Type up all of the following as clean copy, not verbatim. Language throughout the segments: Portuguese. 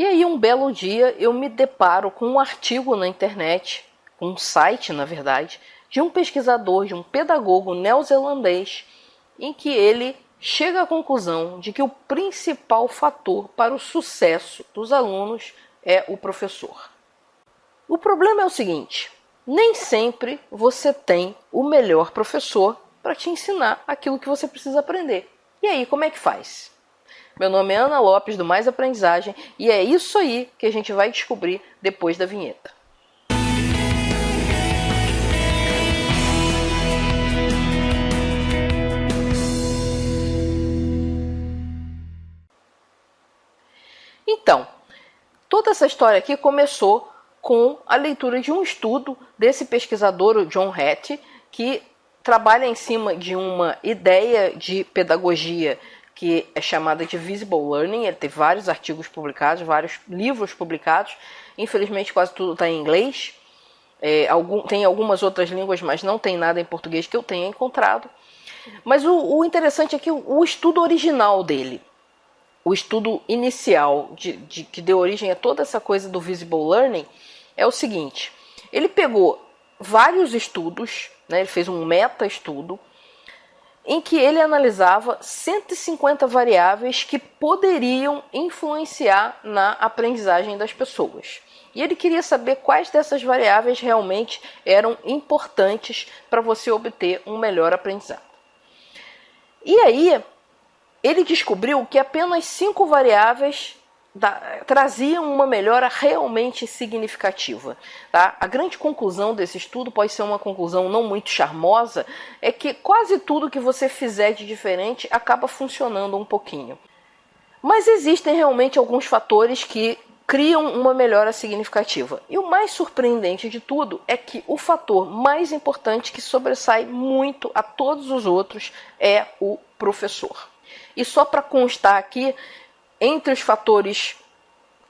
E aí um belo dia eu me deparo com um artigo na internet, um site na verdade, de um pesquisador, de um pedagogo neozelandês, em que ele chega à conclusão de que o principal fator para o sucesso dos alunos é o professor. O problema é o seguinte: nem sempre você tem o melhor professor para te ensinar aquilo que você precisa aprender. E aí, como é que faz? Meu nome é Ana Lopes, do Mais Aprendizagem, e é isso aí que a gente vai descobrir depois da vinheta. Então, toda essa história aqui começou com a leitura de um estudo desse pesquisador, o John Hattie, que trabalha em cima de uma ideia de pedagogia que é chamada de Visible Learning. Ele tem vários artigos publicados, vários livros publicados. Infelizmente, quase tudo está em inglês. Tem algumas outras línguas, mas não tem nada em português que eu tenha encontrado. Mas o interessante é que o estudo original dele, o estudo inicial que deu origem a toda essa coisa do Visible Learning, é o seguinte: ele pegou vários estudos, né, ele fez um meta-estudo, em que ele analisava 150 variáveis que poderiam influenciar na aprendizagem das pessoas. E ele queria saber quais dessas variáveis realmente eram importantes para você obter um melhor aprendizado. E aí, ele descobriu que apenas 5 variáveis traziam uma melhora realmente significativa. Tá? A grande conclusão desse estudo, pode ser uma conclusão não muito charmosa, é que quase tudo que você fizer de diferente acaba funcionando um pouquinho. Mas existem realmente alguns fatores que criam uma melhora significativa. E o mais surpreendente de tudo é que o fator mais importante, que sobressai muito a todos os outros, é o professor. E só para constar aqui, entre os fatores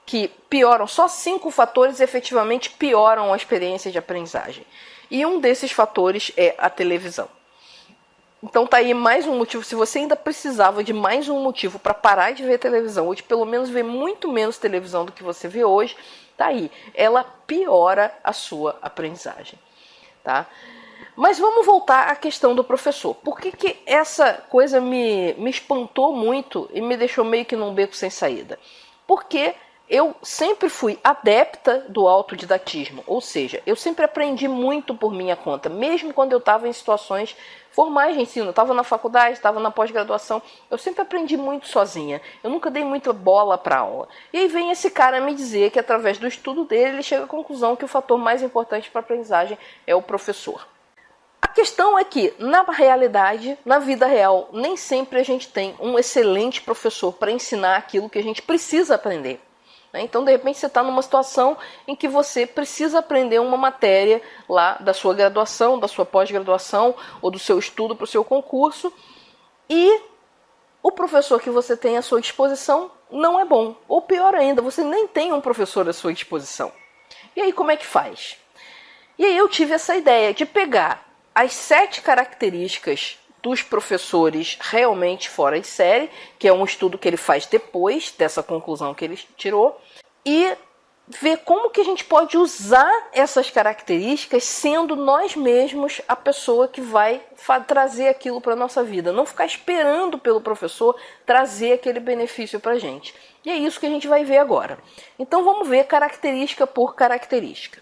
que pioram, só 5 fatores efetivamente pioram a experiência de aprendizagem. E um desses fatores é a televisão. Então tá aí mais um motivo. Se você ainda precisava de mais um motivo para parar de ver televisão, ou de pelo menos ver muito menos televisão do que você vê hoje, tá aí. Ela piora a sua aprendizagem. Tá? Mas vamos voltar à questão do professor. Por que essa coisa me espantou muito e me deixou meio que num beco sem saída? Porque eu sempre fui adepta do autodidatismo, ou seja, eu sempre aprendi muito por minha conta, mesmo quando eu estava em situações formais de ensino. Eu estava na faculdade, estava na pós-graduação, eu sempre aprendi muito sozinha, eu nunca dei muita bola para aula. E aí vem esse cara me dizer que através do estudo dele, ele chega à conclusão que o fator mais importante para a aprendizagem é o professor. A questão é que, na realidade, na vida real, nem sempre a gente tem um excelente professor para ensinar aquilo que a gente precisa aprender. Então, de repente, você está numa situação em que você precisa aprender uma matéria lá da sua graduação, da sua pós-graduação ou do seu estudo para o seu concurso, e o professor que você tem à sua disposição não é bom. Ou pior ainda, você nem tem um professor à sua disposição. E aí, como é que faz? E aí eu tive essa ideia de pegar as 7 características dos professores realmente fora de série, que é um estudo que ele faz depois dessa conclusão que ele tirou, e ver como que a gente pode usar essas características sendo nós mesmos a pessoa que vai trazer aquilo para a nossa vida. Não ficar esperando pelo professor trazer aquele benefício para a gente. E é isso que a gente vai ver agora. Então vamos ver característica por característica.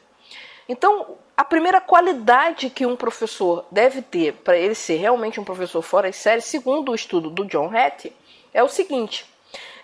Então, a primeira qualidade que um professor deve ter para ele ser realmente um professor fora de série, segundo o estudo do John Hattie, é o seguinte: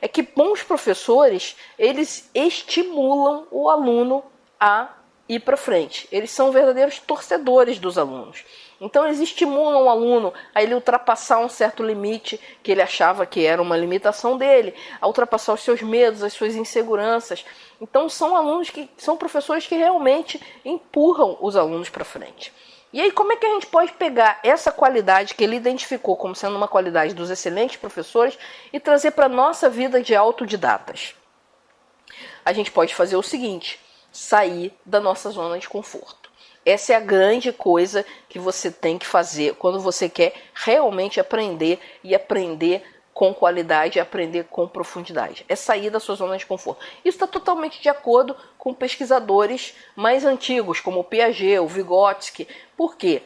é que bons professores, eles estimulam o aluno a ir para frente. Eles são verdadeiros torcedores dos alunos. Então eles estimulam o aluno a ele ultrapassar um certo limite que ele achava que era uma limitação dele, a ultrapassar os seus medos, as suas inseguranças. Então são professores que realmente empurram os alunos para frente. E aí, como é que a gente pode pegar essa qualidade que ele identificou como sendo uma qualidade dos excelentes professores e trazer para a nossa vida de autodidatas? A gente pode fazer o seguinte: sair da nossa zona de conforto. Essa é a grande coisa que você tem que fazer quando você quer realmente aprender e aprender com qualidade, aprender com profundidade. É sair da sua zona de conforto. Isso está totalmente de acordo com pesquisadores mais antigos, como o Piaget, o Vygotsky. Por quê?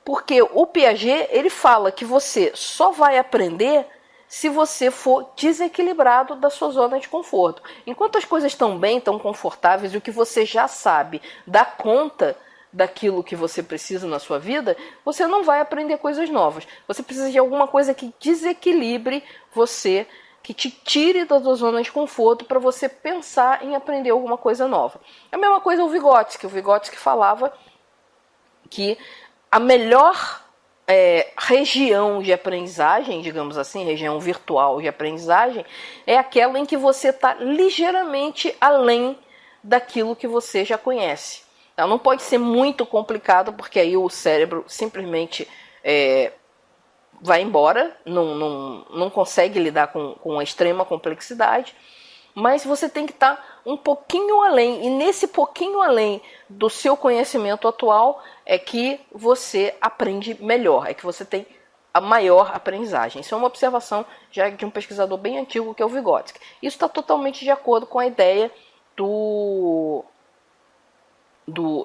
Porque o Piaget, ele fala que você só vai aprender se você for desequilibrado da sua zona de conforto. Enquanto as coisas estão bem, estão confortáveis, e o que você já sabe dá conta daquilo que você precisa na sua vida, você não vai aprender coisas novas. Você precisa de alguma coisa que desequilibre você, que te tire da sua zona de conforto para você pensar em aprender alguma coisa nova. A mesma coisa o Vygotsky. O Vygotsky falava que a melhor região de aprendizagem, digamos assim, região virtual de aprendizagem, é aquela em que você está ligeiramente além daquilo que você já conhece. Não pode ser muito complicado, porque aí o cérebro simplesmente vai embora, não consegue lidar com a extrema complexidade, mas você tem que estar um pouquinho além, e nesse pouquinho além do seu conhecimento atual é que você aprende melhor, é que você tem a maior aprendizagem. Isso é uma observação já de um pesquisador bem antigo, que é o Vygotsky. Isso está totalmente de acordo com a ideia do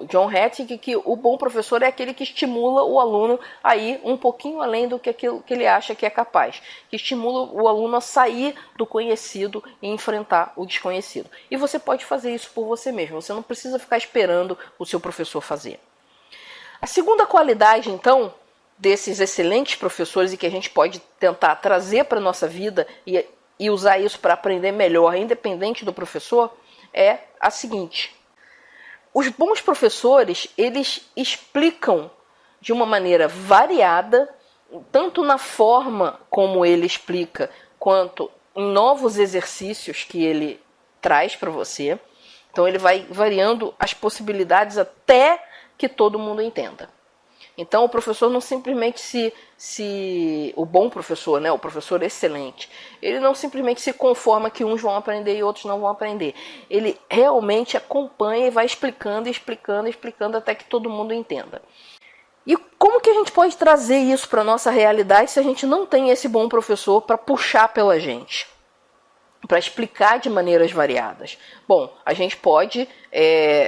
John Hattie, que o bom professor é aquele que estimula o aluno a ir um pouquinho além do que aquilo que ele acha que é capaz, que estimula o aluno a sair do conhecido e enfrentar o desconhecido. E você pode fazer isso por você mesmo, você não precisa ficar esperando o seu professor fazer. A segunda qualidade, então, desses excelentes professores, e que a gente pode tentar trazer para a nossa vida e usar isso para aprender melhor, independente do professor, é a seguinte: os bons professores, eles explicam de uma maneira variada, tanto na forma como ele explica, quanto em novos exercícios que ele traz para você. Então ele vai variando as possibilidades até que todo mundo entenda. Então o professor não simplesmente o bom professor, né, o professor excelente, ele não simplesmente se conforma que uns vão aprender e outros não vão aprender. Ele realmente acompanha e vai explicando, explicando, explicando até que todo mundo entenda. E como que a gente pode trazer isso para a nossa realidade se a gente não tem esse bom professor para puxar pela gente? Para explicar de maneiras variadas? Bom, a gente pode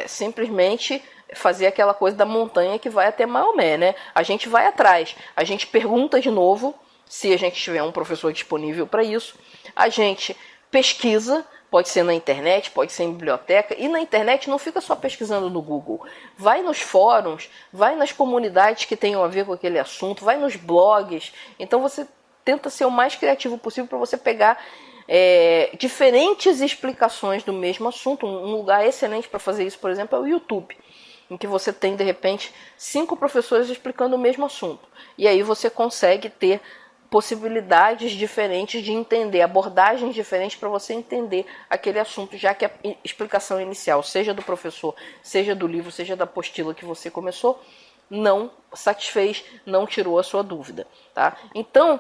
simplesmente fazer aquela coisa da montanha que vai até Maomé, né? A gente vai atrás, a gente pergunta de novo, se a gente tiver um professor disponível para isso, a gente pesquisa, pode ser na internet, pode ser em biblioteca, e na internet não fica só pesquisando no Google, vai nos fóruns, vai nas comunidades que tenham a ver com aquele assunto, vai nos blogs. Então você tenta ser o mais criativo possível para você pegar diferentes explicações do mesmo assunto. Um lugar excelente para fazer isso, por exemplo, é o YouTube, em que você tem, de repente, 5 professores explicando o mesmo assunto. E aí você consegue ter possibilidades diferentes de entender, abordagens diferentes para você entender aquele assunto, já que a explicação inicial, seja do professor, seja do livro, seja da apostila que você começou, não satisfez, não tirou a sua dúvida. Tá? Então,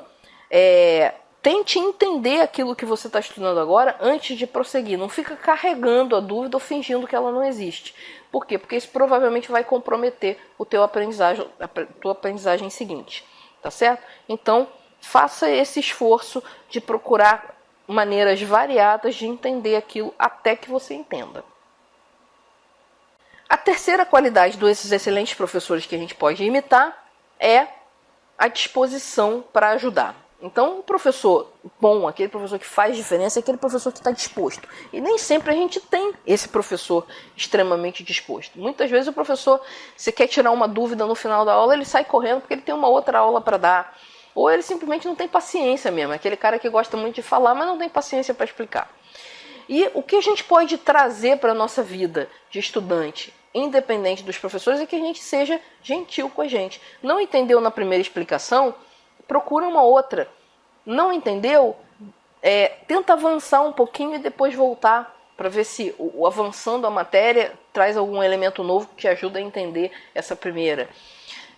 tente entender aquilo que você está estudando agora antes de prosseguir. Não fica carregando a dúvida ou fingindo que ela não existe. Por quê? Porque isso provavelmente vai comprometer a tua aprendizagem seguinte. Tá certo? Então, faça esse esforço de procurar maneiras variadas de entender aquilo até que você entenda. A terceira qualidade desses excelentes professores que a gente pode imitar é a disposição para ajudar. Então, o professor bom, aquele professor que faz diferença, é aquele professor que está disposto. E nem sempre a gente tem esse professor extremamente disposto. Muitas vezes o professor, se quer tirar uma dúvida no final da aula, ele sai correndo porque ele tem uma outra aula para dar. Ou ele simplesmente não tem paciência mesmo. Aquele cara que gosta muito de falar, mas não tem paciência para explicar. E o que a gente pode trazer para a nossa vida de estudante, independente dos professores, é que a gente seja gentil com a gente. Não entendeu na primeira explicação? Procura uma outra. Não entendeu? Tenta avançar um pouquinho e depois voltar para ver se avançando a matéria traz algum elemento novo que ajuda a entender essa primeira.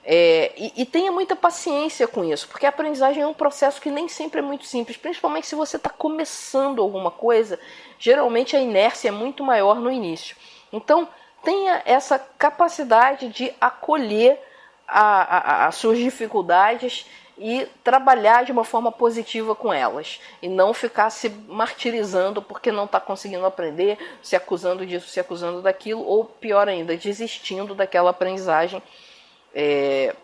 E tenha muita paciência com isso, porque a aprendizagem é um processo que nem sempre é muito simples, principalmente se você está começando alguma coisa. Geralmente a inércia é muito maior no início. Então tenha essa capacidade de acolher as suas dificuldades e trabalhar de uma forma positiva com elas. E não ficar se martirizando porque não está conseguindo aprender, se acusando disso, se acusando daquilo, ou pior ainda, desistindo daquela aprendizagem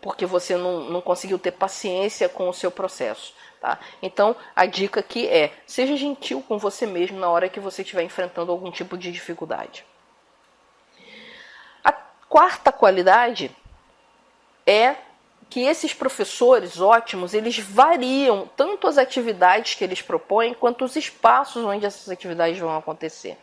porque você não conseguiu ter paciência com o seu processo. Tá? Então, a dica aqui é: seja gentil com você mesmo na hora que você estiver enfrentando algum tipo de dificuldade. A quarta qualidade é que esses professores ótimos, eles variam tanto as atividades que eles propõem, quanto os espaços onde essas atividades vão acontecer.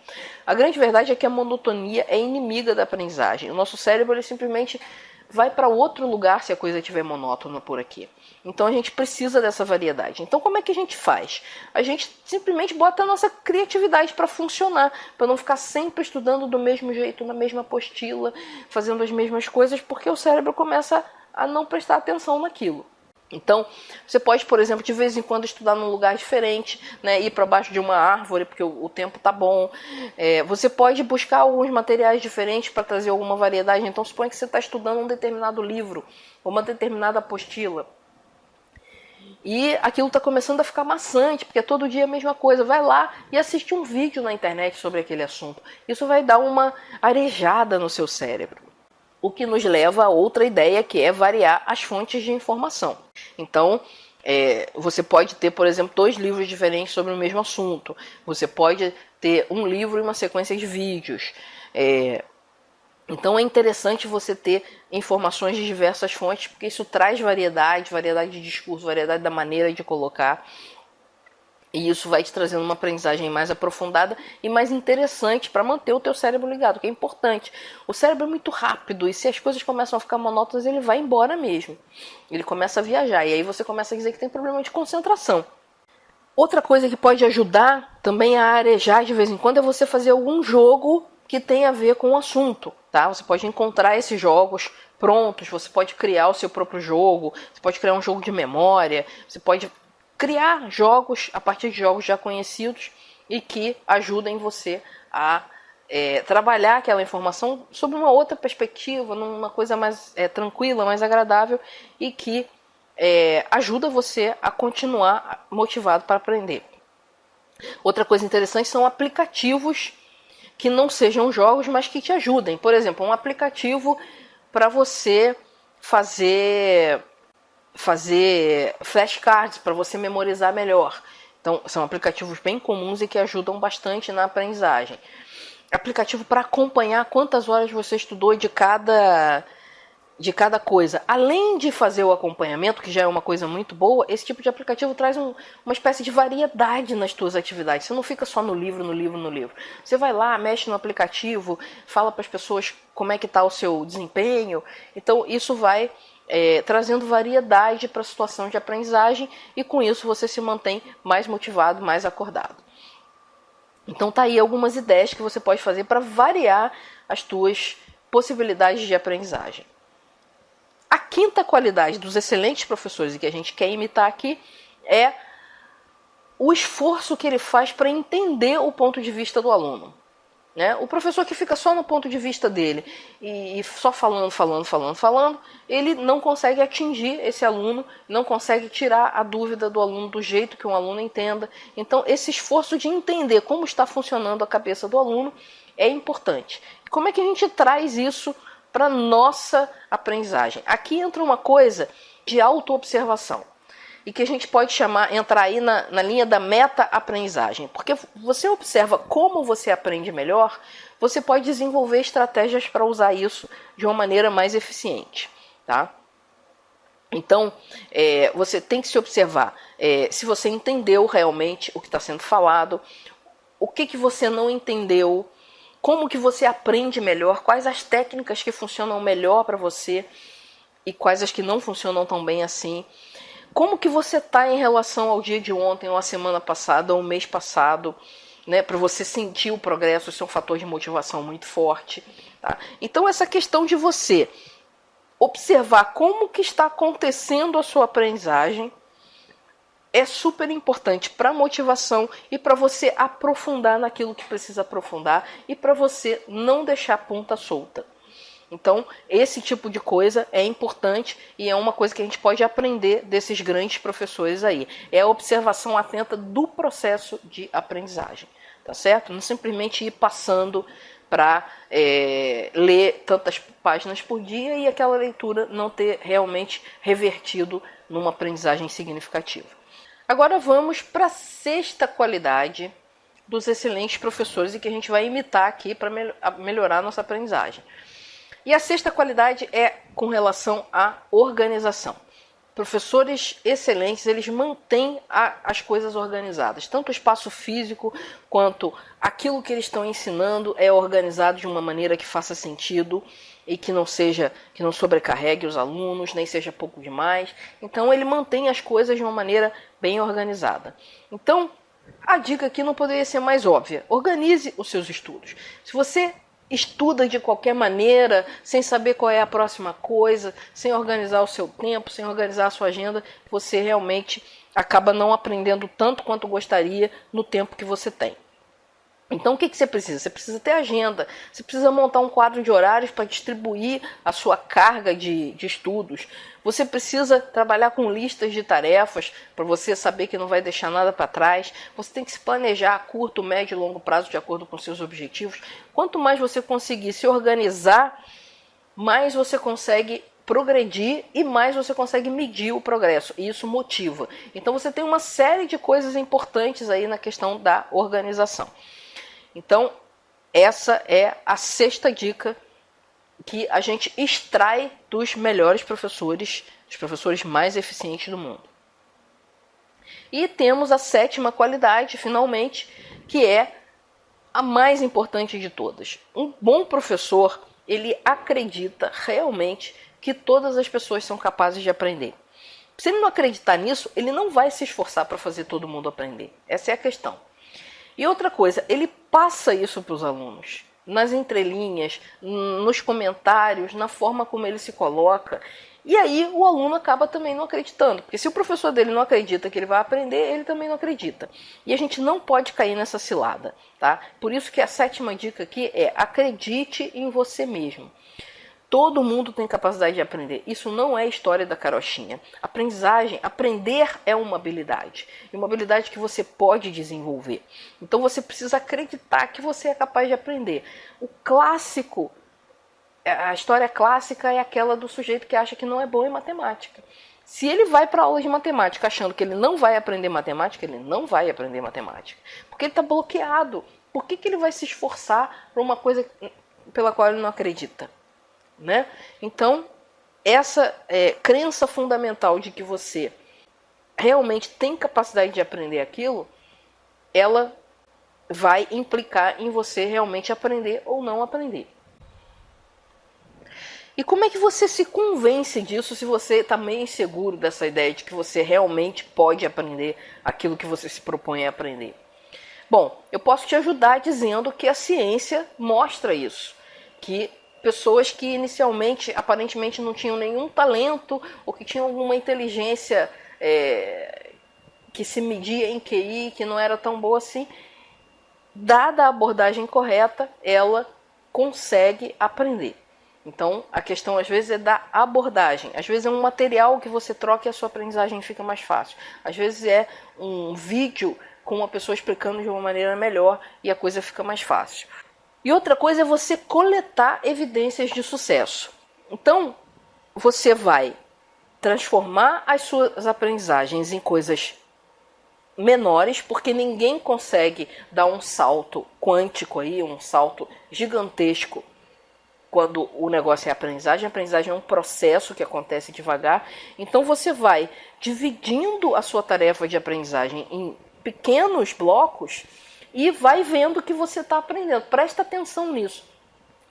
A grande verdade é que a monotonia é inimiga da aprendizagem. O nosso cérebro, ele simplesmente vai para outro lugar se a coisa estiver monótona por aqui. Então a gente precisa dessa variedade. Então como é que a gente faz? A gente simplesmente bota a nossa criatividade para funcionar, para não ficar sempre estudando do mesmo jeito, na mesma apostila, fazendo as mesmas coisas, porque o cérebro começa a não prestar atenção naquilo. Então, você pode, por exemplo, de vez em quando estudar num lugar diferente, né, ir para baixo de uma árvore, porque o tempo está bom. Você pode buscar alguns materiais diferentes para trazer alguma variedade. Então, suponha que você está estudando um determinado livro, ou uma determinada apostila. E aquilo está começando a ficar maçante, porque é todo dia a mesma coisa. Vai lá e assiste um vídeo na internet sobre aquele assunto. Isso vai dar uma arejada no seu cérebro. O que nos leva a outra ideia, que é variar as fontes de informação. Então, você pode ter, por exemplo, 2 livros diferentes sobre o mesmo assunto. Você pode ter um livro e uma sequência de vídeos. Então é interessante você ter informações de diversas fontes, porque isso traz variedade de discurso, variedade da maneira de colocar. E isso vai te trazendo uma aprendizagem mais aprofundada e mais interessante para manter o teu cérebro ligado, que é importante. O cérebro é muito rápido e se as coisas começam a ficar monótonas, ele vai embora mesmo. Ele começa a viajar e aí você começa a dizer que tem problema de concentração. Outra coisa que pode ajudar também a arejar de vez em quando é você fazer algum jogo que tenha a ver com o assunto. Tá? Você pode encontrar esses jogos prontos, você pode criar o seu próprio jogo, você pode criar um jogo de memória, você pode criar jogos a partir de jogos já conhecidos e que ajudem você a trabalhar aquela informação sob uma outra perspectiva, numa coisa mais tranquila, mais agradável e que ajuda você a continuar motivado para aprender. Outra coisa interessante são aplicativos que não sejam jogos, mas que te ajudem. Por exemplo, um aplicativo para você fazer flashcards, para você memorizar melhor. Então, são aplicativos bem comuns e que ajudam bastante na aprendizagem. Aplicativo para acompanhar quantas horas você estudou de cada coisa. Além de fazer o acompanhamento, que já é uma coisa muito boa, esse tipo de aplicativo traz uma espécie de variedade nas tuas atividades. Você não fica só no livro. Você vai lá, mexe no aplicativo, fala para as pessoas como é que está o seu desempenho. Então, isso vai trazendo variedade para a situação de aprendizagem e com isso você se mantém mais motivado, mais acordado. Então tá aí algumas ideias que você pode fazer para variar as tuas possibilidades de aprendizagem. A quinta qualidade dos excelentes professores e que a gente quer imitar aqui é o esforço que ele faz para entender o ponto de vista do aluno. Né? O professor que fica só no ponto de vista dele e só falando, ele não consegue atingir esse aluno, não consegue tirar a dúvida do aluno do jeito que um aluno entenda. Então, esse esforço de entender como está funcionando a cabeça do aluno é importante. Como é que a gente traz isso para a nossa aprendizagem? Aqui entra uma coisa de autoobservação. E que a gente pode entrar aí na linha da meta-aprendizagem. Porque você observa como você aprende melhor, você pode desenvolver estratégias para usar isso de uma maneira mais eficiente. Tá? Então, você tem que se observar se você entendeu realmente o que está sendo falado, o que você não entendeu, como que você aprende melhor, quais as técnicas que funcionam melhor para você e quais as que não funcionam tão bem assim. Como que você está em relação ao dia de ontem, ou a semana passada, ou o mês passado, né, para você sentir o progresso, isso é um fator de motivação muito forte. Tá? Então essa questão de você observar como que está acontecendo a sua aprendizagem é super importante para a motivação e para você aprofundar naquilo que precisa aprofundar e para você não deixar a ponta solta. Então, esse tipo de coisa é importante e é uma coisa que a gente pode aprender desses grandes professores aí. É a observação atenta do processo de aprendizagem, tá certo? Não simplesmente ir passando para ler tantas páginas por dia e aquela leitura não ter realmente revertido numa aprendizagem significativa. Agora vamos para a sexta qualidade dos excelentes professores e que a gente vai imitar aqui para melhorar a nossa aprendizagem. E a sexta qualidade é com relação à organização. Professores excelentes, eles mantêm as coisas organizadas. Tanto o espaço físico quanto aquilo que eles estão ensinando é organizado de uma maneira que faça sentido e que não sobrecarregue os alunos, nem seja pouco demais. Então ele mantém as coisas de uma maneira bem organizada. Então, a dica aqui não poderia ser mais óbvia. Organize os seus estudos. Se você estuda de qualquer maneira, sem saber qual é a próxima coisa, sem organizar o seu tempo, sem organizar a sua agenda, você realmente acaba não aprendendo tanto quanto gostaria no tempo que você tem. Então o que você precisa? Você precisa ter agenda, você precisa montar um quadro de horários para distribuir a sua carga de estudos, você precisa trabalhar com listas de tarefas para você saber que não vai deixar nada para trás, você tem que se planejar a curto, médio e longo prazo de acordo com seus objetivos. Quanto mais você conseguir se organizar, mais você consegue progredir e mais você consegue medir o progresso, e isso motiva. Então você tem uma série de coisas importantes aí na questão da organização. Então, essa é a sexta dica que a gente extrai dos melhores professores, dos professores mais eficientes do mundo. E temos a sétima qualidade, finalmente, que é a mais importante de todas. Um bom professor, ele acredita realmente que todas as pessoas são capazes de aprender. Se ele não acreditar nisso, ele não vai se esforçar para fazer todo mundo aprender. Essa é a questão. E outra coisa, ele passa isso para os alunos, nas entrelinhas, nos comentários, na forma como ele se coloca. E aí o aluno acaba também não acreditando, porque se o professor dele não acredita que ele vai aprender, ele também não acredita. E a gente não pode cair nessa cilada, tá? Por isso que a sétima dica aqui é: acredite em você mesmo. Todo mundo tem capacidade de aprender. Isso não é história da carochinha. Aprendizagem, aprender é uma habilidade. E uma habilidade que você pode desenvolver. Então você precisa acreditar que você é capaz de aprender. O clássico, a história clássica é aquela do sujeito que acha que não é bom em matemática. Se ele vai para a aula de matemática achando que ele não vai aprender matemática, ele não vai aprender matemática. Porque ele está bloqueado. Por que ele vai se esforçar por uma coisa pela qual ele não acredita? Né? Então, essa crença fundamental de que você realmente tem capacidade de aprender aquilo, ela vai implicar em você realmente aprender ou não aprender. E como é que você se convence disso se você está meio inseguro dessa ideia de que você realmente pode aprender aquilo que você se propõe a aprender? Bom, eu posso te ajudar dizendo que a ciência mostra isso, que pessoas que inicialmente, aparentemente, não tinham nenhum talento ou que tinham alguma inteligência que se media em QI, que não era tão boa assim, dada a abordagem correta, ela consegue aprender. Então, a questão às vezes é da abordagem. Às vezes é um material que você troca e a sua aprendizagem fica mais fácil. Às vezes é um vídeo com uma pessoa explicando de uma maneira melhor e a coisa fica mais fácil. E outra coisa é você coletar evidências de sucesso. Então, você vai transformar as suas aprendizagens em coisas menores, porque ninguém consegue dar um salto quântico aí, um salto gigantesco quando o negócio é aprendizagem. A aprendizagem é um processo que acontece devagar. Então você vai dividindo a sua tarefa de aprendizagem em pequenos blocos e vai vendo que você está aprendendo. Presta atenção nisso.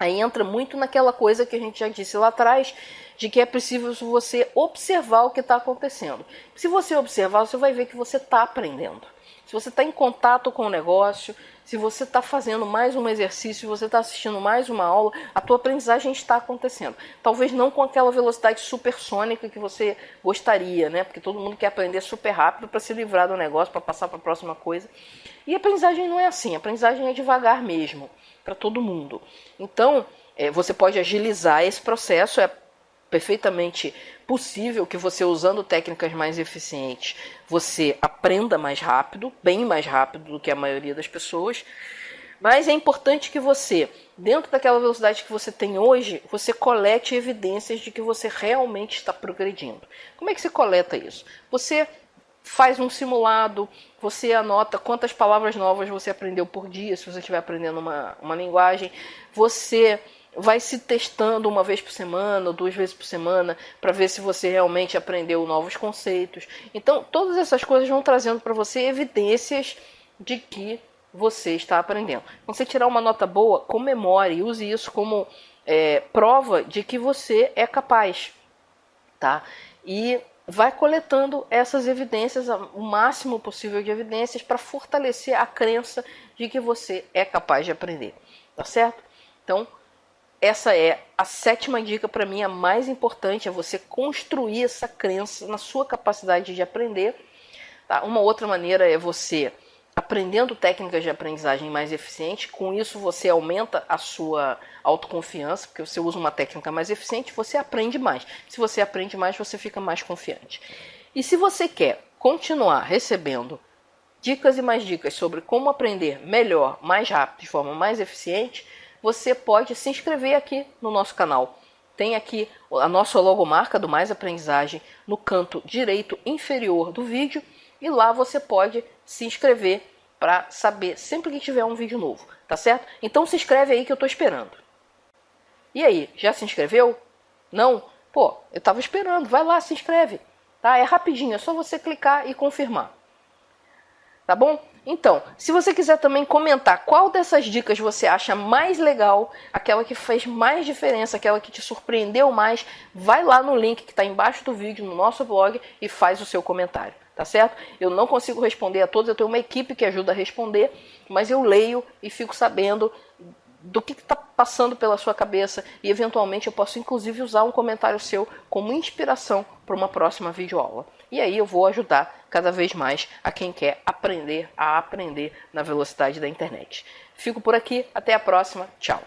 Aí entra muito naquela coisa que a gente já disse lá atrás, de que é preciso você observar o que está acontecendo. Se você observar, você vai ver que você está aprendendo. Se você está em contato com o negócio, se você está fazendo mais um exercício, se você está assistindo mais uma aula, a tua aprendizagem está acontecendo. Talvez não com aquela velocidade supersônica que você gostaria, né? Porque todo mundo quer aprender super rápido para se livrar do negócio, para passar para a próxima coisa. E a aprendizagem não é assim, a aprendizagem é devagar mesmo, para todo mundo. Então, você pode agilizar esse processo, é perfeitamente possível que você, usando técnicas mais eficientes, você aprenda mais rápido, bem mais rápido do que a maioria das pessoas. Mas é importante que você, dentro daquela velocidade que você tem hoje, você colete evidências de que você realmente está progredindo. Como é que você coleta isso? Você faz um simulado, você anota quantas palavras novas você aprendeu por dia, se você estiver aprendendo uma linguagem. Você vai se testando uma vez por semana ou 2 vezes por semana para ver se você realmente aprendeu novos conceitos. Então, todas essas coisas vão trazendo para você evidências de que você está aprendendo. Quando você tirar uma nota boa, comemore, use isso como prova de que você é capaz, tá? E vai coletando essas evidências, o máximo possível de evidências, para fortalecer a crença de que você é capaz de aprender, tá certo? Então, essa é a 7ª dica, para mim a mais importante, é você construir essa crença na sua capacidade de aprender, tá? Uma outra maneira é você aprendendo técnicas de aprendizagem mais eficientes. Com isso você aumenta a sua autoconfiança, porque você usa uma técnica mais eficiente, você aprende mais. Se você aprende mais, você fica mais confiante. E se você quer continuar recebendo dicas e mais dicas sobre como aprender melhor, mais rápido, de forma mais eficiente, você pode se inscrever aqui no nosso canal. Tem aqui a nossa logomarca do Mais Aprendizagem no canto direito inferior do vídeo, e lá você pode se inscrever para saber sempre que tiver um vídeo novo, tá certo? Então se inscreve aí que eu estou esperando. E aí, já se inscreveu? Não? Pô, eu estava esperando, vai lá, se inscreve, tá? É rapidinho, é só você clicar e confirmar. Tá bom? Então, se você quiser também comentar qual dessas dicas você acha mais legal, aquela que fez mais diferença, aquela que te surpreendeu mais, vai lá no link que está embaixo do vídeo, no nosso blog, e faz o seu comentário, tá certo? Eu não consigo responder a todos, eu tenho uma equipe que ajuda a responder, mas eu leio e fico sabendo do que está passando pela sua cabeça, e eventualmente eu posso inclusive usar um comentário seu como inspiração para uma próxima videoaula. E aí eu vou ajudar cada vez mais a quem quer aprender a aprender na velocidade da internet. Fico por aqui, até a próxima, tchau!